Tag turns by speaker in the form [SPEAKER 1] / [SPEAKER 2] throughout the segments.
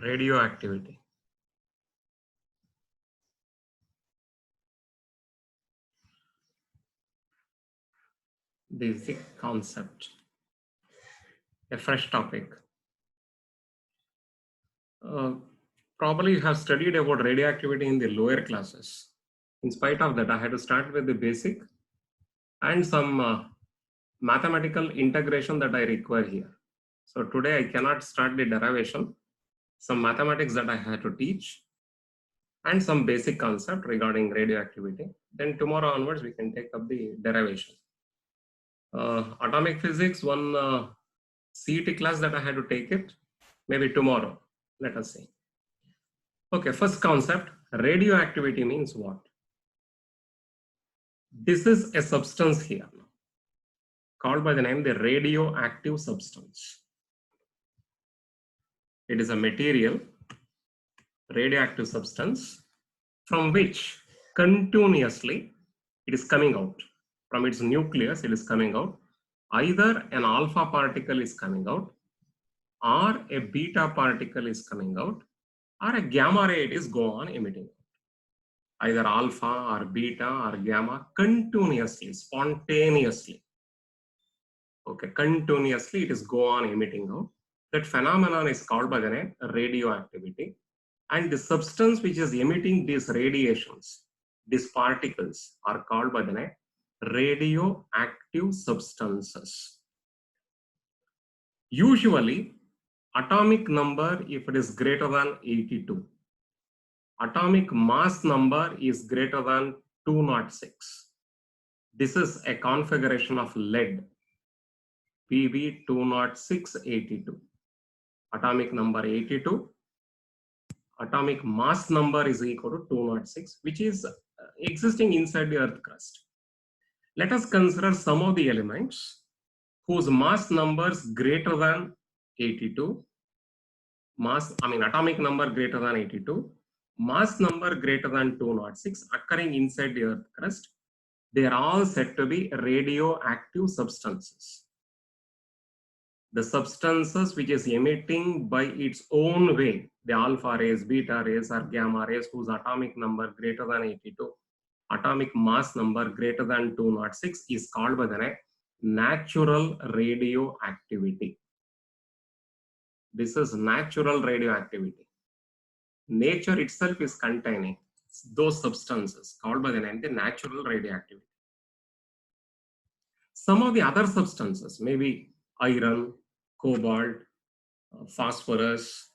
[SPEAKER 1] Radioactivity. Basic concept. A fresh topic. Probably you have studied about radioactivity in the lower classes. In spite of that, I had to start with the basic and some mathematical integration that I require here. So today I cannot start the derivation, some mathematics that I had to teach, and some basic concept regarding radioactivity. Then tomorrow onwards, we can take up the derivation. Atomic physics, one CET class that I had to take it, maybe tomorrow, let us see. Okay, first concept, radioactivity means what? This is a substance here, called by the name the radioactive substance. It is a material, radioactive substance, from which continuously it is coming out. From its nucleus, it is coming out. Either an alpha particle is coming out, or a beta particle is coming out, or a gamma ray it is go on emitting. Either alpha or beta or gamma, continuously, spontaneously. Okay, continuously it is go on emitting out. That phenomenon is called by the name radioactivity. And the substance which is emitting these radiations, these particles, are called by the name radioactive substances. Usually, atomic number, if it is greater than 82, atomic mass number is greater than 206. This is a configuration of lead, PB 20682. Atomic number 82. Atomic mass number is equal to 206, which is existing inside the earth crust. Let us consider some of the elements whose mass numbers greater than 82, atomic number greater than 82, mass number greater than 206 occurring inside the earth crust. They are all said to be radioactive substances. The substances which is emitting by its own way, the alpha rays, beta rays, or gamma rays, whose atomic number greater than 82, atomic mass number greater than 206, is called by the name natural radioactivity. This is natural radioactivity. Nature itself is containing those substances called by the name the natural radioactivity. Some of the other substances, maybe iron, cobalt, phosphorus,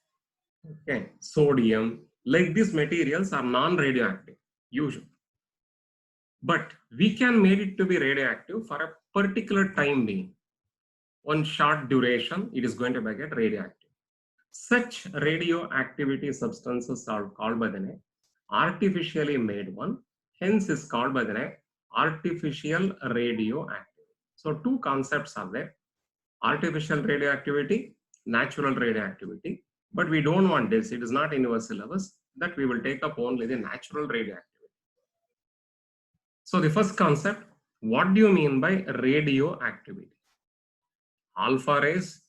[SPEAKER 1] okay, sodium, like these materials are non-radioactive usually. But we can make it to be radioactive for a particular time being. One short duration, it is going to get radioactive. Such radioactivity substances are called by the name artificially made one, hence is called by the name artificial radioactivity. So two concepts are there, artificial radioactivity, natural radioactivity, but we don't want this, it is not in our syllabus, that we will take up only the natural radioactivity. So the first concept, what do you mean by radioactivity? Alpha rays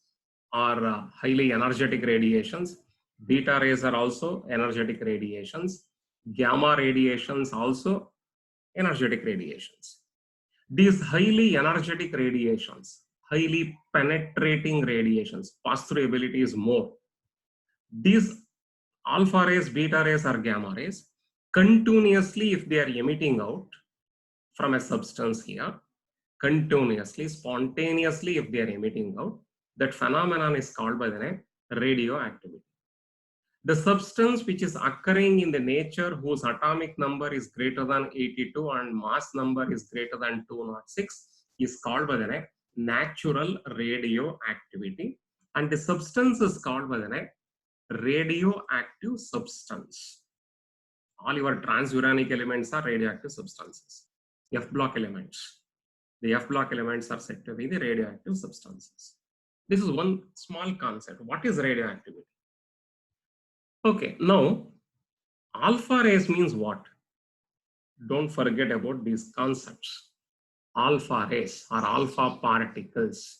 [SPEAKER 1] are highly energetic radiations, beta rays are also energetic radiations, gamma radiations also energetic radiations. These highly energetic radiations, highly penetrating radiations, pass-through ability is more. These alpha rays, beta rays, or gamma rays, continuously, if they are emitting out from a substance here, continuously, spontaneously, if they are emitting out, that phenomenon is called by the name radioactivity. The substance which is occurring in the nature whose atomic number is greater than 82 and mass number is greater than 206 is called by the name natural radioactivity, and the substance is called by the name radioactive substance. All your transuranic elements are radioactive substances. F block elements. The F block elements are said to be the radioactive substances. This is one small concept. What is radioactivity? Okay, now alpha rays means what? Don't forget about these concepts. Alpha rays are alpha particles.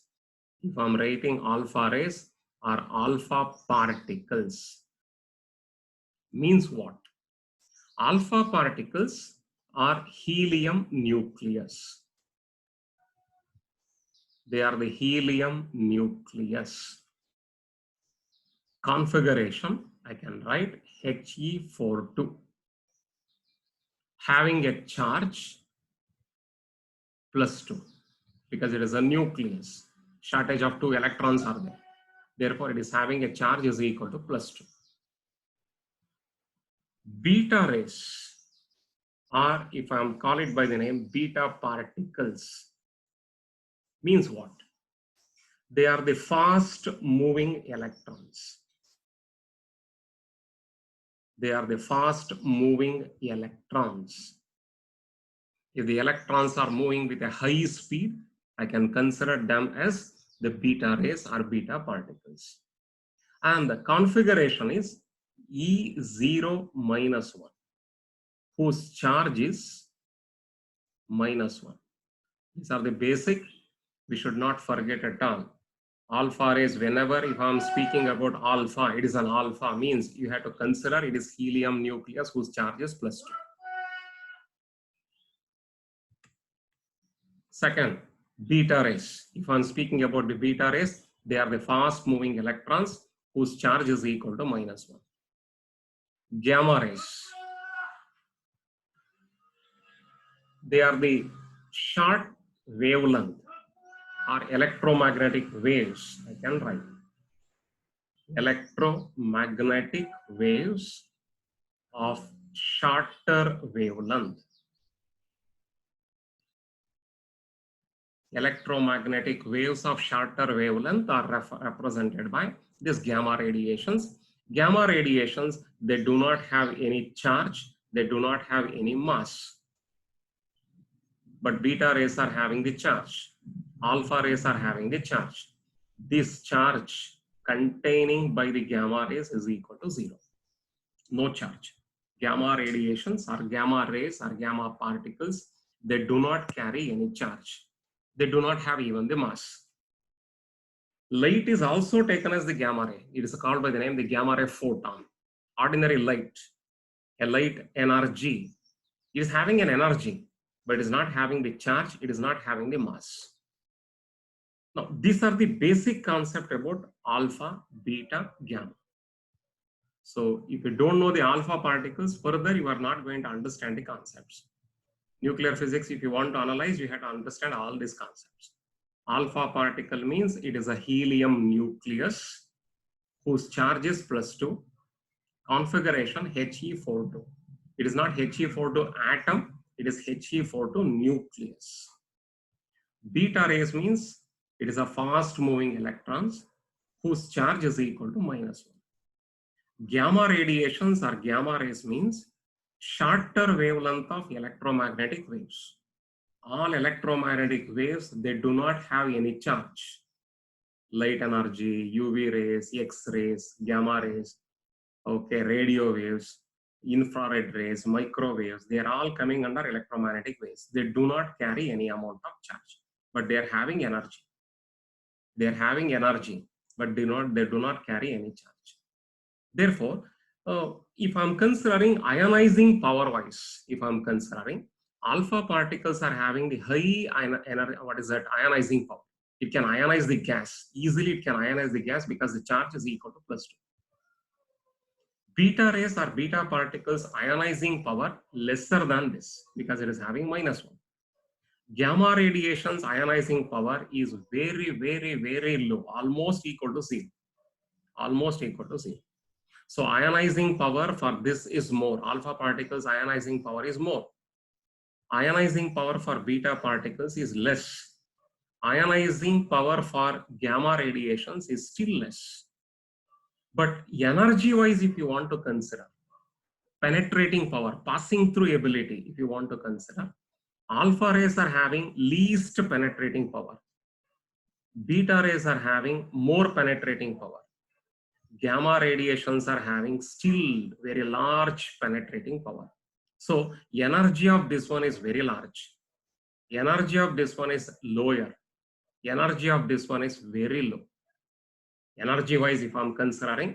[SPEAKER 1] If I'm writing alpha rays are alpha particles. Means what? Alpha particles are helium nucleus. They are the helium nucleus. Configuration, I can write He42. Having a charge +2, because it is a nucleus. Shortage of 2 electrons are there. Therefore, it is having a charge is equal to +2. Beta rays, or if I am call it by the name beta particles, means what? They are the fast moving electrons. They are the fast moving electrons. If the electrons are moving with a high speed, I can consider them as the beta rays or beta particles. And the configuration is E0 minus 1, whose charge is -1. These are the basic, we should not forget at all. Alpha rays, whenever if I'm speaking about alpha, it is an alpha, means you have to consider it is helium nucleus whose charge is +2. Second, beta rays. If I'm speaking about the beta rays, they are the fast moving electrons whose charge is equal to -1. Gamma rays. They are the short wavelength or electromagnetic waves. I can write electromagnetic waves of shorter wavelength. Electromagnetic waves of shorter wavelength are represented by these gamma radiations. Gamma radiations, they do not have any charge, they do not have any mass. But beta rays are having the charge. Alpha rays are having the charge. This charge containing by the gamma rays is equal to 0. No charge. Gamma radiations or gamma rays or gamma particles, they do not carry any charge. They do not have even the mass. Light is also taken as the gamma ray. It is called by the name the gamma ray photon. Ordinary light, a light energy, it is having an energy, but it is not having the charge, it is not having the mass. Now, these are the basic concept about alpha, beta, gamma. So, if you don't know the alpha particles, further you are not going to understand the concepts. Nuclear physics, if you want to analyze, you have to understand all these concepts. Alpha particle means it is a helium nucleus whose charge is +2. Configuration He42. It is not He42 atom, it is He42 nucleus. Beta rays means it is a fast moving electrons whose charge is equal to -1. Gamma radiations or gamma rays means shorter wavelength of electromagnetic waves. All electromagnetic waves, they do not have any charge. Light energy, UV rays, X-rays, gamma rays, okay, radio waves, infrared rays, microwaves, they are all coming under electromagnetic waves. They do not carry any amount of charge, but they are having energy. They are having energy, but they do not carry any charge. Therefore, if I'm considering ionizing power wise, if I'm considering alpha particles are having the high ionizing power. It can ionize the gas. Easily it can ionize the gas because the charge is equal to +2. Beta rays or beta particles ionizing power lesser than this because it is having -1. Gamma radiations ionizing power is very, very, very low, almost equal to 0. Almost equal to 0. So ionizing power for this is more. Alpha particles ionizing power is more. Ionizing power for beta particles is less. Ionizing power for gamma radiations is still less. But energy wise, if you want to consider, penetrating power, passing through ability, if you want to consider, alpha rays are having least penetrating power. Beta rays are having more penetrating power. Gamma radiations are having still very large penetrating power. So energy of this one is very large. Energy of this one is lower. Energy of this one is very low. Energy wise, if I'm considering,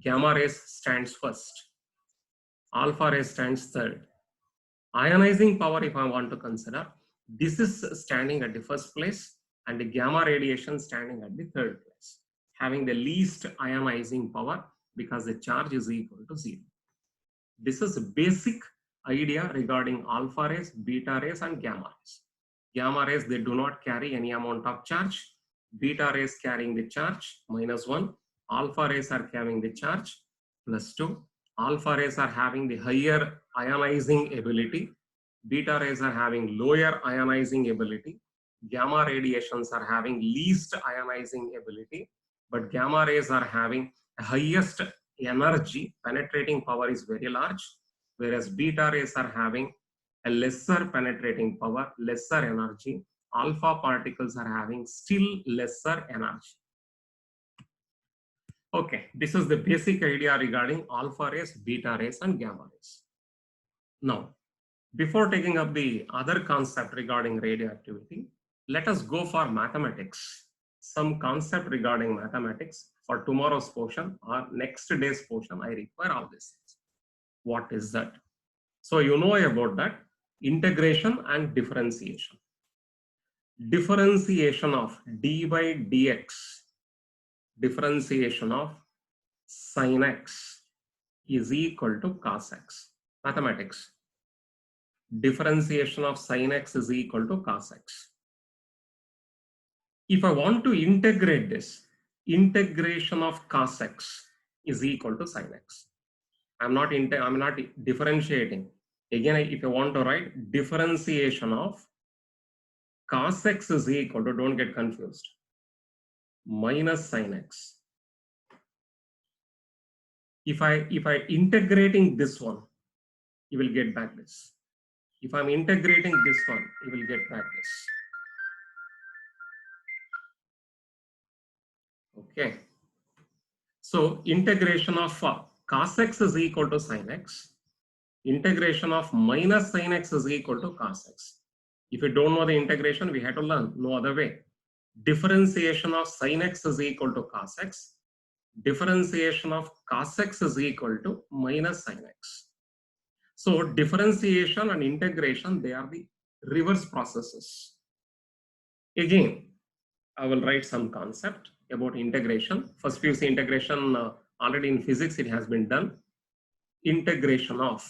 [SPEAKER 1] gamma rays stands first. Alpha ray stands third. Ionizing power, if I want to consider, this is standing at the first place and the gamma radiation standing at the third place, having the least ionizing power because the charge is equal to 0. This is a basic idea regarding alpha rays, beta rays, and gamma rays. Gamma rays, they do not carry any amount of charge. Beta rays carrying the charge, -1. Alpha rays are carrying the charge, +2. Alpha rays are having the higher ionizing ability. Beta rays are having lower ionizing ability. Gamma radiations are having least ionizing ability, but gamma rays are having the highest energy, penetrating power is very large, whereas beta rays are having a lesser penetrating power, lesser energy. Alpha particles are having still lesser energy. Okay, this is the basic idea regarding alpha rays, beta rays, and gamma rays. Now, before taking up the other concept regarding radioactivity, let us go for mathematics. Some concept regarding mathematics for tomorrow's portion or next day's portion, I require all these things. What is that? So you know about that, integration and differentiation. Differentiation of d by dx, differentiation of sin x is equal to cos x. Mathematics. Differentiation of sin x is equal to cos x. If I want to integrate this, integration of cos x is equal to sin x. I'm not differentiating. Again, if I want to write differentiation of cos x is equal to, don't get confused, minus sin x. If I integrating this one, you will get back this. If I'm integrating this one, you will get back this. Okay. So integration of cos x is equal to sin x. Integration of minus sin x is equal to cos x. If you don't know the integration, we have to learn no other way. Differentiation of sin x is equal to cos x. Differentiation of cos x is equal to minus sin x. So differentiation and integration, they are the reverse processes. Again, I will write some concept about integration. First PUC integration, already in physics it has been done. Integration of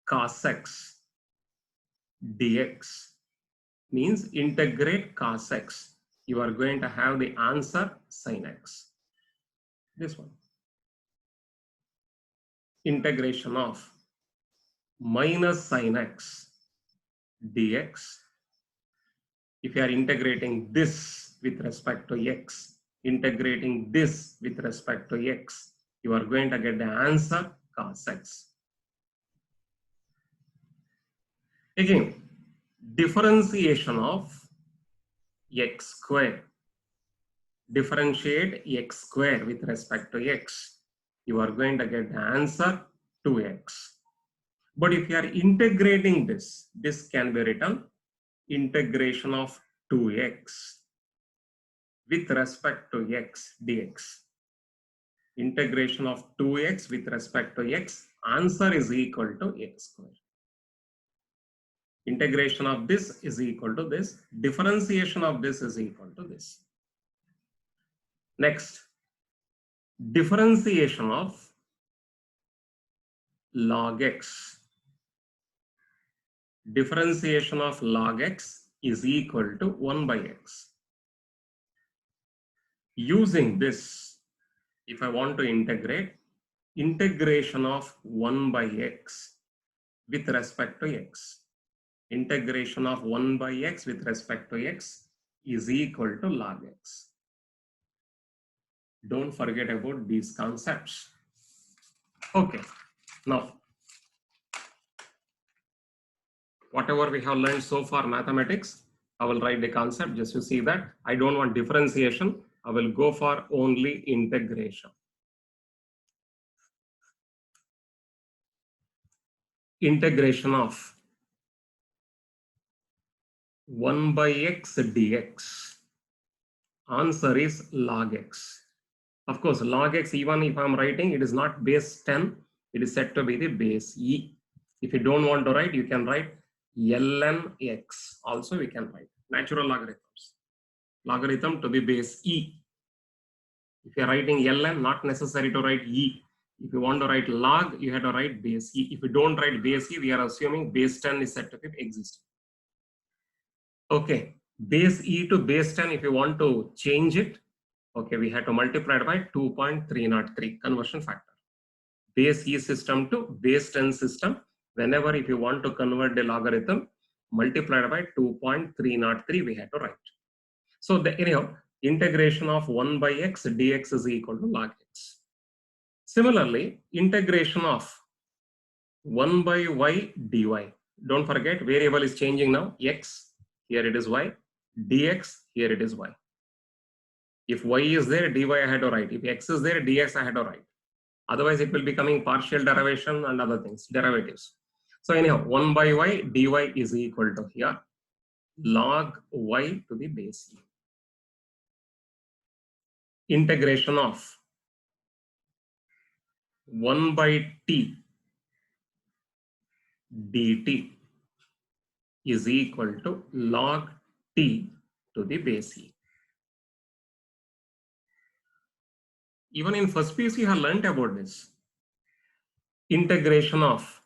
[SPEAKER 1] cos x dx means integrate cos x. You are going to have the answer sin x. This one. Integration of minus sin x dx. If you are integrating this with respect to x, integrating this with respect to x, you are going to get the answer cos x. Again, differentiation of x square. Differentiate x square with respect to x. You are going to get the answer 2x. But if you are integrating this, this can be written integration of 2x with respect to x dx. Integration of 2x with respect to x, answer is equal to x square. Integration of this is equal to this. Differentiation of this is equal to this. Next, differentiation of log x. Differentiation of log x is equal to 1 by x. Using this, if I want to integrate, integration of 1 by x with respect to x. Integration of 1 by x with respect to x is equal to log x. Don't forget about these concepts. Okay, now whatever we have learned so far mathematics, I will write the concept just to see that. I don't want differentiation. I will go for only integration. Integration of 1 by x dx. Answer is log x. Of course, log x, even if I'm writing, it is not base 10. It is said to be the base e. If you don't want to write, you can write ln x. Also, we can write natural logarithms. Logarithm to the base e. If you are writing ln, not necessary to write e. If you want to write log, you have to write base e. If you don't write base e, we are assuming base 10 is said to be existing. Okay, base e to base 10, if you want to change it, okay, we have to multiply it by 2.303 conversion factor. Base e system to base 10 system, whenever if you want to convert the logarithm, multiplied by 2.303, we have to write. So anyhow, integration of 1 by x dx is equal to log x. Similarly, integration of 1 by y dy. Don't forget, variable is changing now. X, here it is y. Dx, here it is y. If y is there, dy I had to write. If x is there, dx I had to write. Otherwise, it will be becoming partial derivation and other things, derivatives. So anyhow, 1 by y dy is equal to here log y to the base e. Integration of 1 by t dt is equal to log t to the base e. Even in first piece, you have learnt about this. Integration of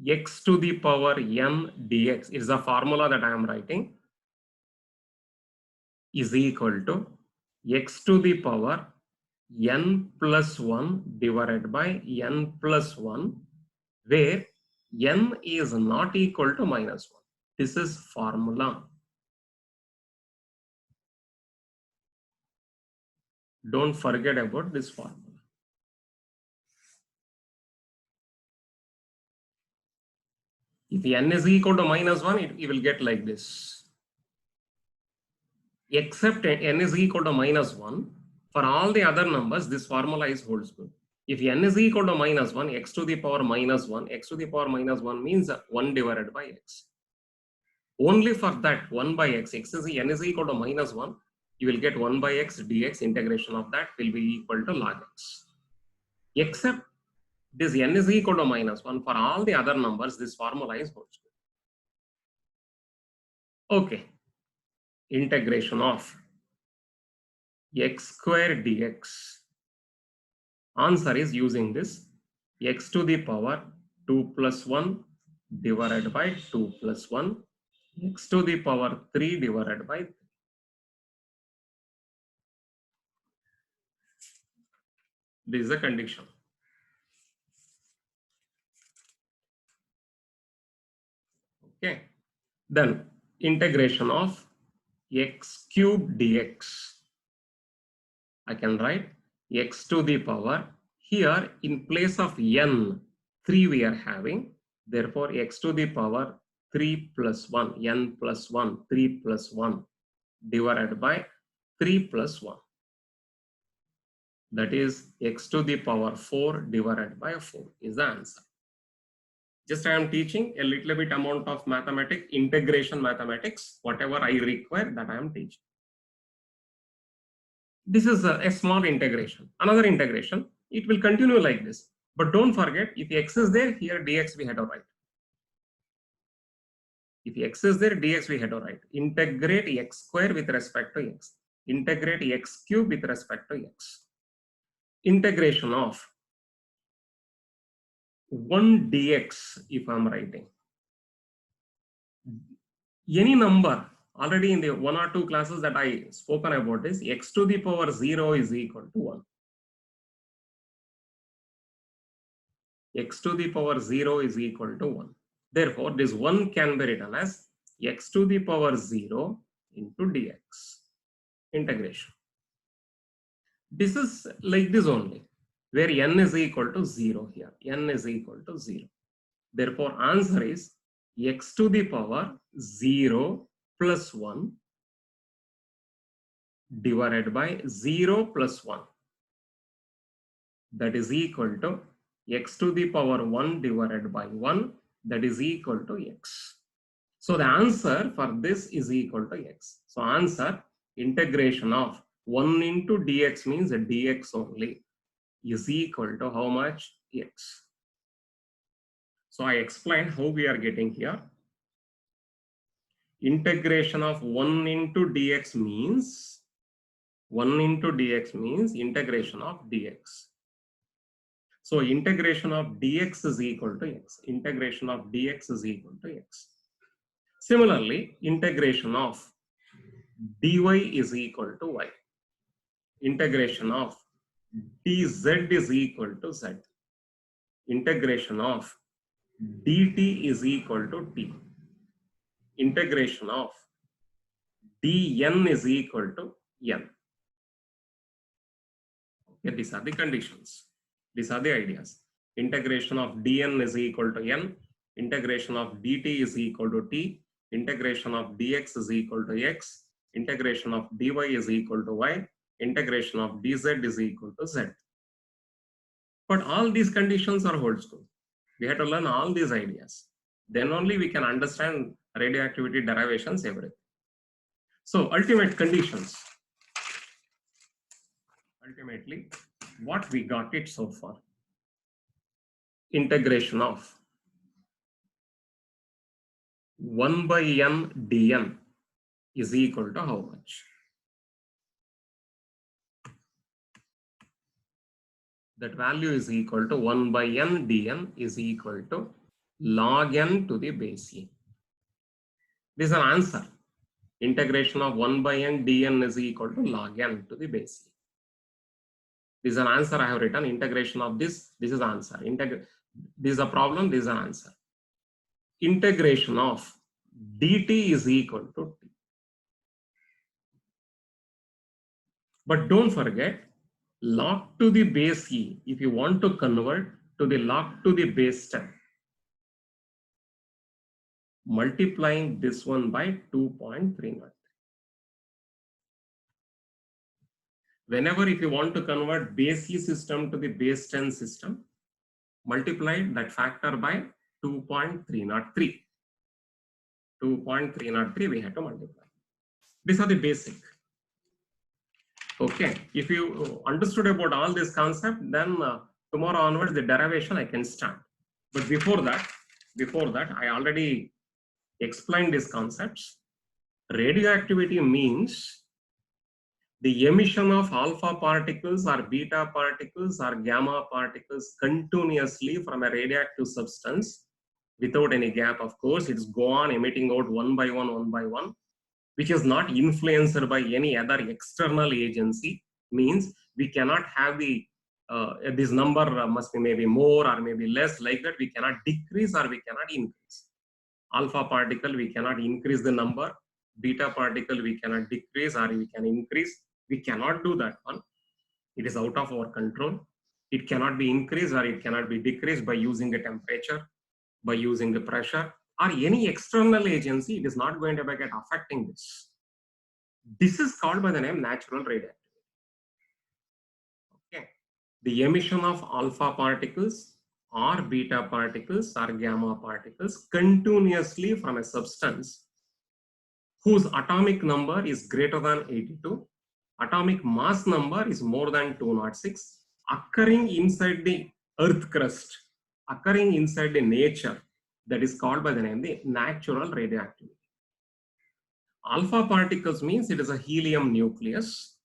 [SPEAKER 1] x to the power n dx is the formula that I am writing, is equal to x to the power n plus 1 divided by n plus 1, where n is not equal to minus 1. This is formula. Don't forget about this formula. If n is equal to minus 1, it will get like this. Except n is equal to minus 1, for all the other numbers, this formula is holds good. If n is equal to minus 1, x to the power minus 1, x to the power minus 1 means 1 divided by x. Only for that 1 by x, n is equal to minus 1, you will get 1 by x dx, integration of that will be equal to log x. Except this n is equal to minus 1, for all the other numbers, this formula is holds good. Okay. Integration of x square dx. Answer is using this x to the power 2 plus 1 divided by 2 plus 1, x to the power 3 divided by 3. This is the condition. Okay. Then integration of x cube dx. I can write x to the power, here in place of n, 3 we are having. Therefore, x to the power 3 plus 1, n plus 1, 3 plus 1 divided by 3 plus 1. That is x to the power 4 divided by 4 is the answer. Just I am teaching a little bit amount of mathematics, integration mathematics, whatever I require that I am teaching. This is a small integration. Another integration, it will continue like this. But don't forget, if x is there, here dx we had to write. If x is there, dx we had to write. Integrate x square with respect to x. Integrate x cube with respect to x. Integration of 1 dx, if I am writing. Any number, already in the 1 or 2 classes that I spoken about this, x to the power 0 is equal to 1. X to the power 0 is equal to 1. Therefore, this 1 can be written as x to the power 0 into dx. Integration. This is like this only, where n is equal to 0 here. N is equal to 0. Therefore, answer is x to the power 0 plus 1 divided by 0 plus 1. That is equal to x to the power 1 divided by 1, that is equal to x. So the answer for this is equal to x. So answer, integration of 1 into dx means dx only. is equal to how much? X. So I explained how we are getting here. Integration of 1 into dx means integration of dx. So integration of dx is equal to x. Integration of dx is equal to x. Similarly, integration of dy is equal to y. Integration of dz is equal to z. Integration of dt is equal to t. Integration of dn is equal to n. Okay, these are the conditions. These are the ideas. Integration of dn is equal to n. Integration of dt is equal to t. Integration of dx is equal to x. Integration of dy is equal to y. Integration of dz is equal to z. But all these conditions are hold school. We have to learn all these ideas. Then only we can understand radioactivity derivations, everything. So ultimate conditions. Ultimately, what we got it so far. Integration of 1 by n dn is equal to how much? That value is equal to 1 by n dn is equal to log n to the base e. This is an answer. Integration of 1 by n dn is equal to log n to the base e. This is an answer I have written. Integration of this is answer. This is a problem, this is an answer. Integration of dt is equal to t. But don't forget, log to the base e, if you want to convert to the log to the base 10, multiplying this one by 2.303. Whenever if you want to convert base e system to the base 10 system, multiply that factor by 2.303. 2.303 we have to multiply. These are the basic. Okay, if you understood about all this concept, then tomorrow onwards the derivation I can start. But before that, I already explained these concepts. Radioactivity means the emission of alpha particles or beta particles or gamma particles continuously from a radioactive substance without any gap. Of course, it's go on emitting out one by one, which is not influenced by any other external agency. Means we cannot have the this number must be maybe more or maybe less, like that. We cannot decrease or we cannot increase. Alpha particle we cannot increase the number, beta particle we cannot decrease or we can increase. We cannot do that one. It is out of our control. It cannot be increased or it cannot be decreased by using the temperature, by using the pressure, or any external agency. It is not going to get affecting this. This is called by the name natural radioactivity. Okay. The emission of alpha particles or beta particles or gamma particles continuously from a substance whose atomic number is greater than 82, atomic mass number is more than 206, occurring inside the earth crust, occurring inside the nature, that is called by the name the natural radioactivity. Alpha particles means it is a helium nucleus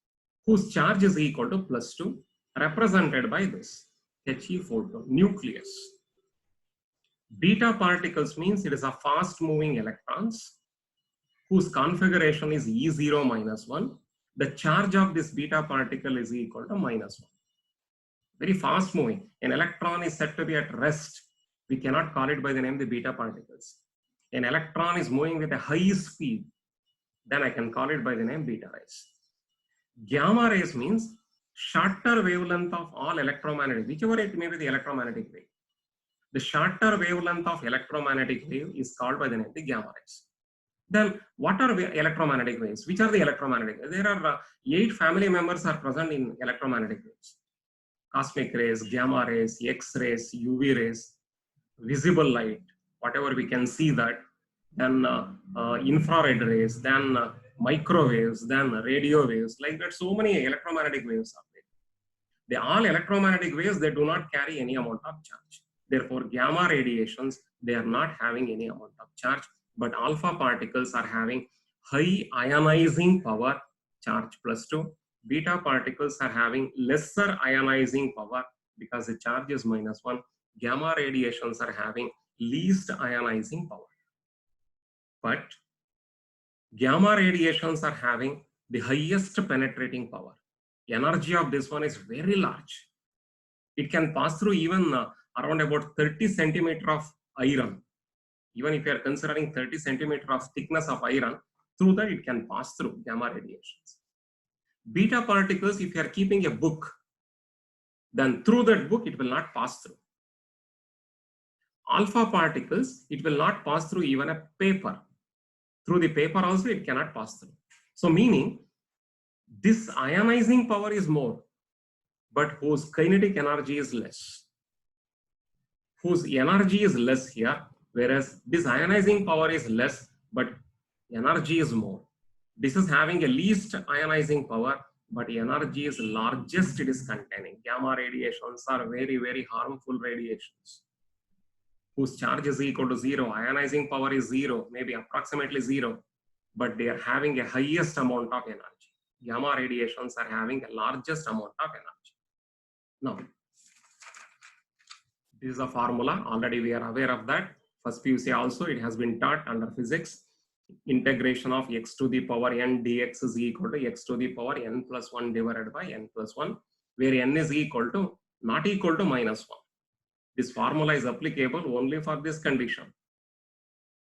[SPEAKER 1] whose charge is equal to +2, represented by this He42 nucleus. Beta particles means it is a fast moving electrons whose configuration is E0 minus 1. The charge of this beta particle is equal to -1. Very fast moving. An electron is said to be at rest. We cannot call it by the name the beta particles. An electron is moving with a high speed, then I can call it by the name beta rays. Gamma rays means shorter wavelength of all electromagnetic, whichever it may be the electromagnetic wave. The shorter wavelength of electromagnetic wave is called by the name the gamma rays. Then what are electromagnetic waves? Which are the electromagnetic waves? There are 8 family members are present in electromagnetic waves. Cosmic rays, gamma rays, X-rays, UV rays, visible light, whatever we can see that, then infrared rays, then microwaves, then radio waves, like that. So many electromagnetic waves are there. They all electromagnetic waves, they do not carry any amount of charge. Therefore, gamma radiations, they are not having any amount of charge, but alpha particles are having high ionizing power, charge +2. Beta particles are having lesser ionizing power because the charge is -1. Gamma radiations are having least ionizing power. But gamma radiations are having the highest penetrating power. Energy of this one is very large. It can pass through even around about 30 centimeter of iron. Even if you are considering 30 centimeter of thickness of iron, through that it can pass through gamma radiations. Beta particles, if you are keeping a book, then through that book it will not pass through. Alpha particles, it will not pass through even a paper. Through the paper also it cannot pass through. So meaning this ionizing power is more, but whose kinetic energy is less. Whose energy is less here, whereas this ionizing power is less, but energy is more. This is having a least ionizing power, but energy is largest it is containing. Gamma radiations are very, very harmful radiations, whose charge is equal to 0, ionizing power is 0, maybe approximately 0, but they are having a highest amount of energy. Gamma radiations are having the largest amount of energy. Now, this is a formula, already we are aware of that. First PUC also, it has been taught under physics. Integration of x to the power n dx is equal to x to the power n plus 1 divided by n plus 1, where n is equal to, not equal to -1. This formula is applicable only for this condition.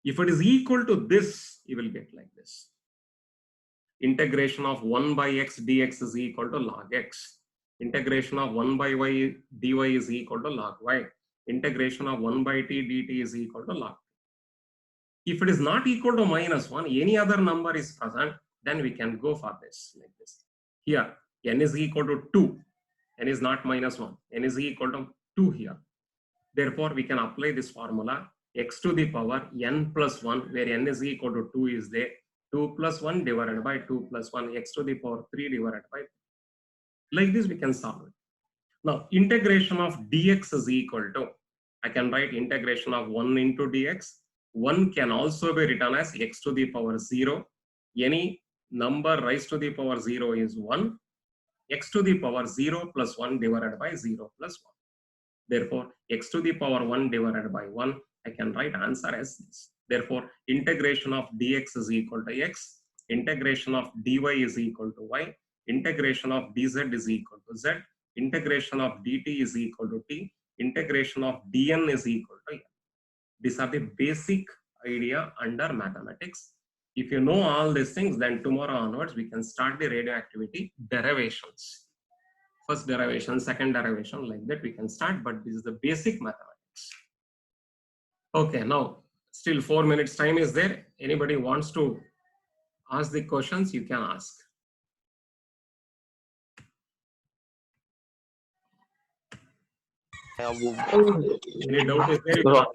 [SPEAKER 1] If it is equal to this, you will get like this. Integration of 1 by x dx is equal to log x. Integration of 1 by y dy is equal to log y. Integration of 1 by t dt is equal to log. If it is not equal to -1, any other number is present, then we can go for this like this. Here, n is equal to 2. N is not -1. N is equal to 2 here. Therefore, we can apply this formula x to the power n plus 1, where n is equal to 2 is there. 2 plus 1 divided by 2 plus 1, x to the power 3 divided by 3. Like this, we can solve it. Now, integration of dx is equal to, I can write integration of 1 into dx. 1 can also be written as x to the power 0. Any number raised to the power 0 is 1. X to the power 0 plus 1 divided by 0 plus 1. Therefore, x to the power 1 divided by 1, I can write answer as this. Therefore, integration of dx is equal to x. Integration of dy is equal to y. Integration of dz is equal to z. Integration of dt is equal to t. Integration of dn is equal to n. These are the basic idea under mathematics. If you know all these things, then tomorrow onwards we can start the radioactivity derivations. First derivation, second derivation, like that we can start, but this is the basic mathematics. Okay, now still 4 minutes time is there. Anybody wants to ask the questions, you can ask. Any doubt is there? You can ask.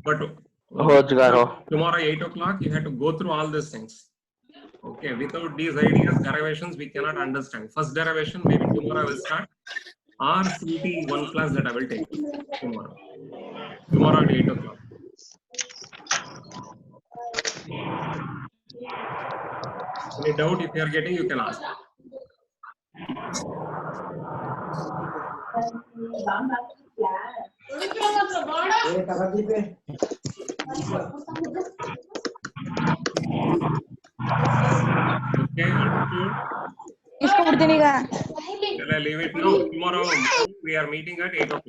[SPEAKER 1] But tomorrow 8 o'clock, you have to go through all these things. Okay, without these ideas, derivations, we cannot understand. First derivation, maybe tomorrow I will start. Or CT 1 class that I will take tomorrow. Tomorrow at 8 o'clock. Any doubt if you are getting, you can ask. Okay, understood. Shall I leave it now? Tomorrow we are meeting at 8 o'clock.